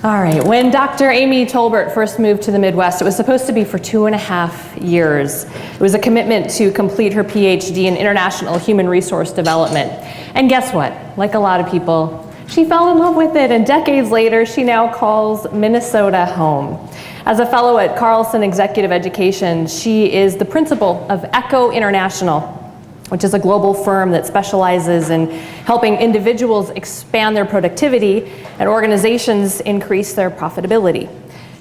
All right, when Dr. Amy Tolbert first moved to the Midwest, it was supposed to be for 2.5 years. It was a commitment to complete her PhD in international human resource development. And guess what? Like a lot of people, she fell in love with it, and decades later, she now calls Minnesota home. As a fellow at Carlson Executive Education, she is the principal of Echo International, which is a global firm that specializes in helping individuals expand their productivity and organizations increase their profitability.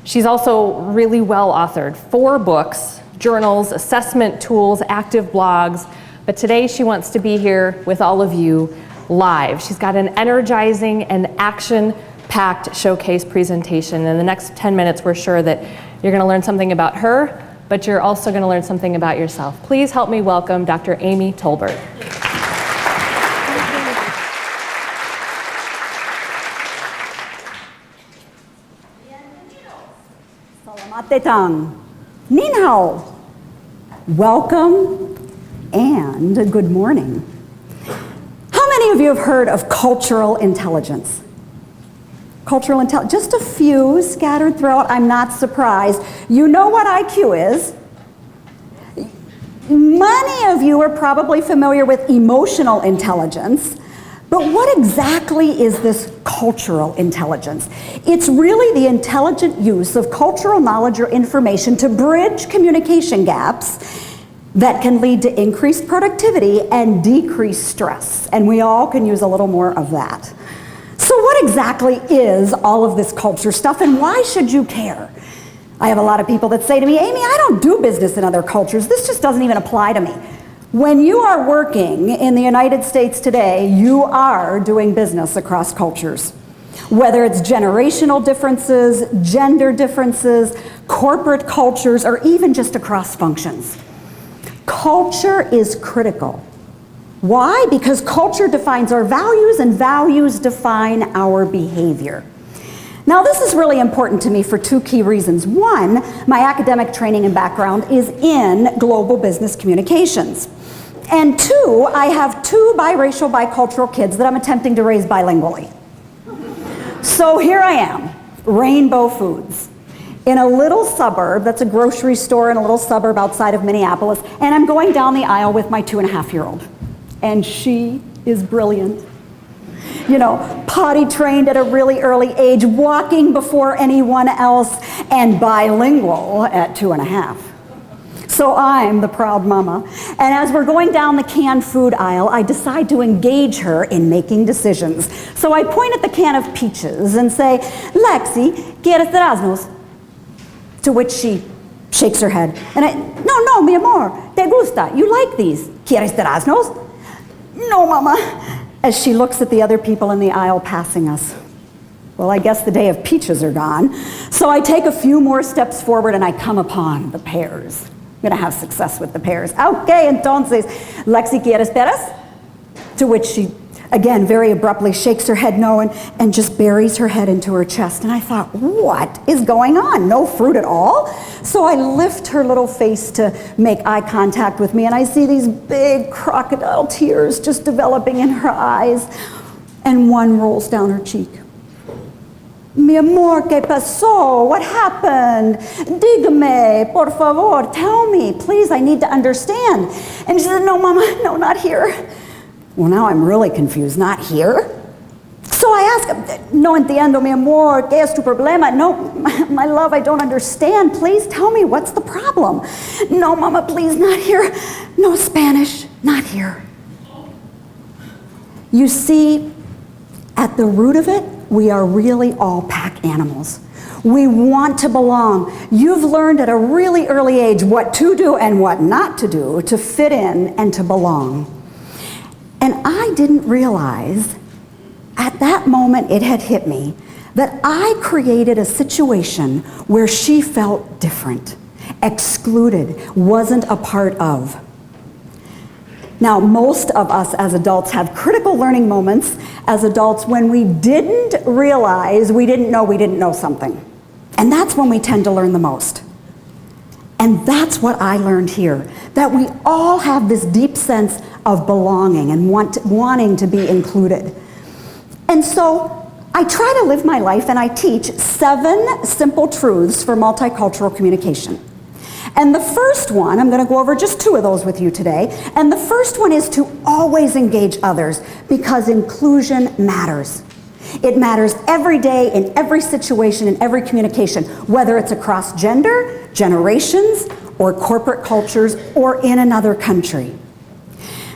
She's also really well authored 4 books, journals, assessment tools, active blogs, but today she wants to be here with all of you live. She's got an energizing and action-packed showcase presentation. In the next 10 minutes, we're sure that you're gonna learn something about her, but you're also going to learn something about yourself. Please help me welcome Dr. Amy Tolbert. Salamat tang. Ni hao. Welcome and good morning. How many of you have heard of cultural intelligence? Cultural intelligence, just a few scattered throughout. I'm not surprised. You know what IQ is. Many of you are probably familiar with emotional intelligence, but what exactly is this cultural intelligence? It's really the intelligent use of cultural knowledge or information to bridge communication gaps that can lead to increased productivity and decreased stress. And we all can use a little more of that. So what exactly is all of this culture stuff, and why should you care? I have a lot of people that say to me, Amy, I don't do business in other cultures. This just doesn't even apply to me. When you are working in the United States today, you are doing business across cultures. Whether it's generational differences, gender differences, corporate cultures, or even just across functions. Culture is critical. Why? Because culture defines our values and values define our behavior. Now this is really important to me for 2 key reasons. One, my academic training and background is in global business communications. And 2, I have 2 biracial, bicultural kids that I'm attempting to raise bilingually. So here I am, Rainbow Foods, in a little suburb, that's a grocery store in a little suburb outside of Minneapolis, and I'm going down the aisle with my 2.5-year-old. And she is brilliant. You know, potty trained at a really early age, walking before anyone else, and bilingual at 2.5. So I'm the proud mama. And as we're going down the canned food aisle, I decide to engage her in making decisions. So I point at the can of peaches and say, Lexi, ¿quieres duraznos? To which she shakes her head. And no, mi amor, te gusta, you like these. ¿Quieres duraznos? No, mama, as she looks at the other people in the aisle passing us. Well, I guess the day of peaches are gone. So I take a few more steps forward and I come upon the pears. I'm gonna have success with the pears. Okay, entonces, Lexi, ¿quieres peras? To which she, again, very abruptly shakes her head no and just buries her head into her chest. And I thought, what is going on? No fruit at all? So I lift her little face to make eye contact with me, and I see these big crocodile tears just developing in her eyes, and one rolls down her cheek. Mi amor, ¿qué pasó? What happened? Dígame, por favor, tell me, please, I need to understand. And she said, no, mama, no, not here. Well, now I'm really confused, not here? So I ask, no entiendo, mi amor, ¿qué es tu problema? No, my love, I don't understand. Please tell me, what's the problem? No, mama, please, not here. No Spanish, not here. You see, at the root of it, we are really all pack animals. We want to belong. You've learned at a really early age what to do and what not to do to fit in and to belong. And I didn't realize, at that moment it had hit me, that I created a situation where she felt different, excluded, wasn't a part of. Now, most of us as adults have critical learning moments as adults when we didn't realize we didn't know something. And that's when we tend to learn the most. And that's what I learned here, that we all have this deep sense of belonging and wanting to be included. And so I try to live my life and I teach 7 simple truths for multicultural communication. And the first one, I'm going to go over just 2 of those with you today. And the first one is to always engage others because inclusion matters. It matters every day, in every situation, in every communication, whether it's across gender, generations, or corporate cultures, or in another country.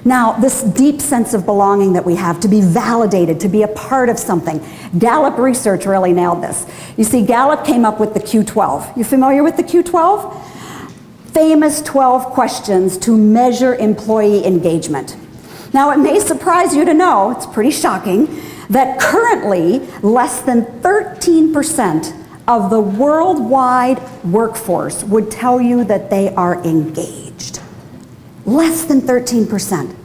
Now, this deep sense of belonging that we have, to be validated, to be a part of something. Gallup research really nailed this. You see, Gallup came up with the Q12. You familiar with the Q12? Famous 12 questions to measure employee engagement. Now, it may surprise you to know, it's pretty shocking, that currently less than 13% of the worldwide workforce would tell you that they are engaged. Less than 13%.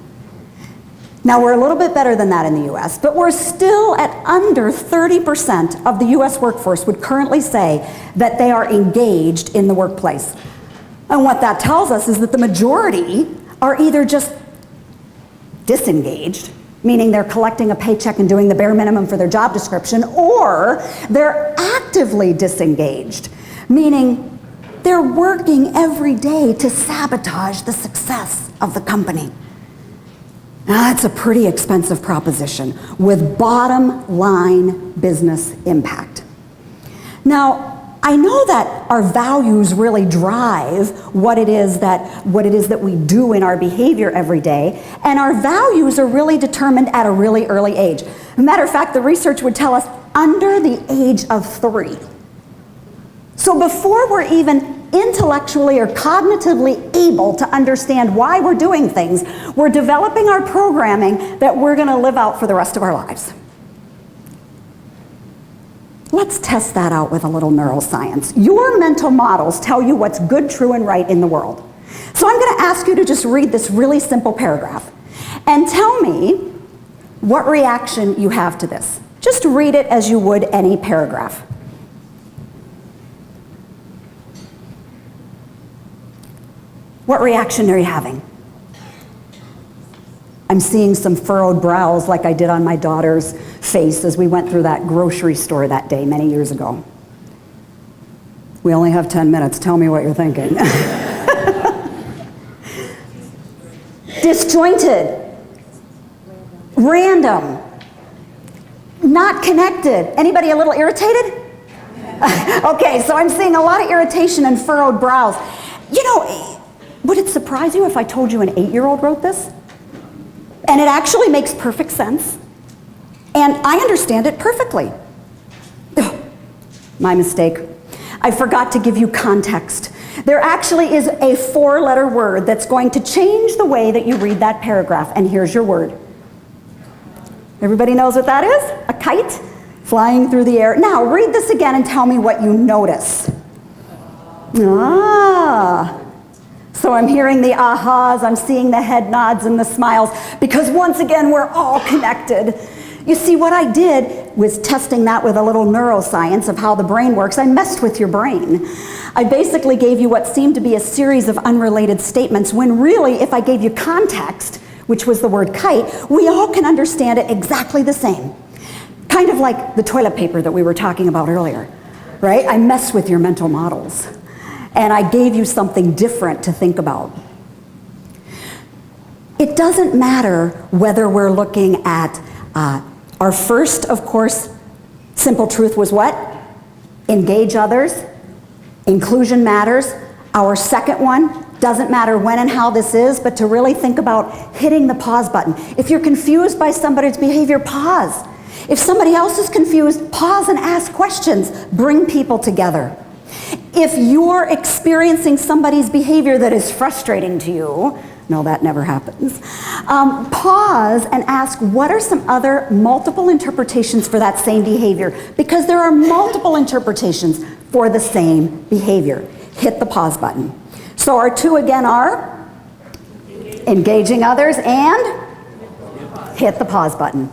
Now, we're a little bit better than that in the US, but we're still at under 30% of the US workforce would currently say that they are engaged in the workplace. And what that tells us is that the majority are either just disengaged, meaning they're collecting a paycheck and doing the bare minimum for their job description, or they're actively disengaged, meaning they're working every day to sabotage the success of the company. Now, that's a pretty expensive proposition with bottom line business impact. Now, I know that our values really drive what it is that we do in our behavior every day, and our values are really determined at a really early age. As a matter of fact, the research would tell us under the age of 3. So before we're even intellectually or cognitively able to understand why we're doing things, we're developing our programming that we're going to live out for the rest of our lives. Let's test that out with a little neuroscience. Your mental models tell you what's good, true, and right in the world. So I'm going to ask you to just read this really simple paragraph and tell me what reaction you have to this. Just read it as you would any paragraph. What reaction are you having? I'm seeing some furrowed brows like I did on my daughter's face as we went through that grocery store that day many years ago. We only have 10 minutes. Tell me what you're thinking. Disjointed. Random. Not connected. Anybody a little irritated? Okay, so I'm seeing a lot of irritation and furrowed brows. You know, would it surprise you if I told you an 8-year-old wrote this? And it actually makes perfect sense. And I understand it perfectly. Ugh, my mistake. I forgot to give you context. There actually is a 4-letter word that's going to change the way that you read that paragraph. And here's your word. Everybody knows what that is? A kite flying through the air. Now, read this again and tell me what you notice. Ah. So I'm hearing the ahas, I'm seeing the head nods and the smiles, because once again, we're all connected. You see, what I did was testing that with a little neuroscience of how the brain works. I messed with your brain. I basically gave you what seemed to be a series of unrelated statements, when really, if I gave you context, which was the word kite, we all can understand it exactly the same. Kind of like the toilet paper that we were talking about earlier, right? I messed with your mental models. And I gave you something different to think about. It doesn't matter whether we're looking at our first, of course, simple truth was what? Engage others. Inclusion matters. Our second one, doesn't matter when and how this is, but to really think about hitting the pause button. If you're confused by somebody's behavior, pause. If somebody else is confused, pause and ask questions. Bring people together. If you're experiencing somebody's behavior that is frustrating to you, no, that never happens, pause and ask, what are some other multiple interpretations for that same behavior? Because there are multiple interpretations for the same behavior. Hit the pause button. So our 2 again are engaging others and hit the pause button.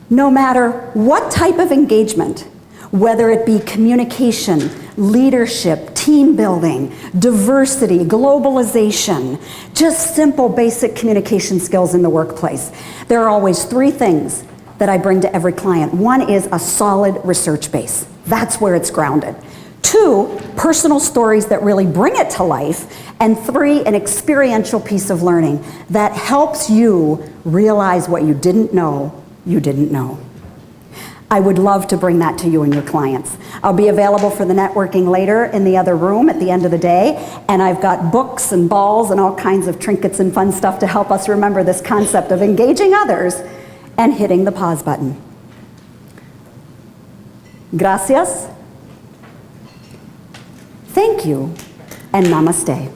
No matter what type of engagement, whether it be communication, leadership, team building, diversity, globalization, just simple basic communication skills in the workplace. There are always 3 things that I bring to every client. One is a solid research base. That's where it's grounded. 2, personal stories that really bring it to life. And 3, an experiential piece of learning that helps you realize what you didn't know you didn't know. I would love to bring that to you and your clients. I'll be available for the networking later in the other room at the end of the day, and I've got books and balls and all kinds of trinkets and fun stuff to help us remember this concept of engaging others and hitting the pause button. Gracias, thank you, and namaste.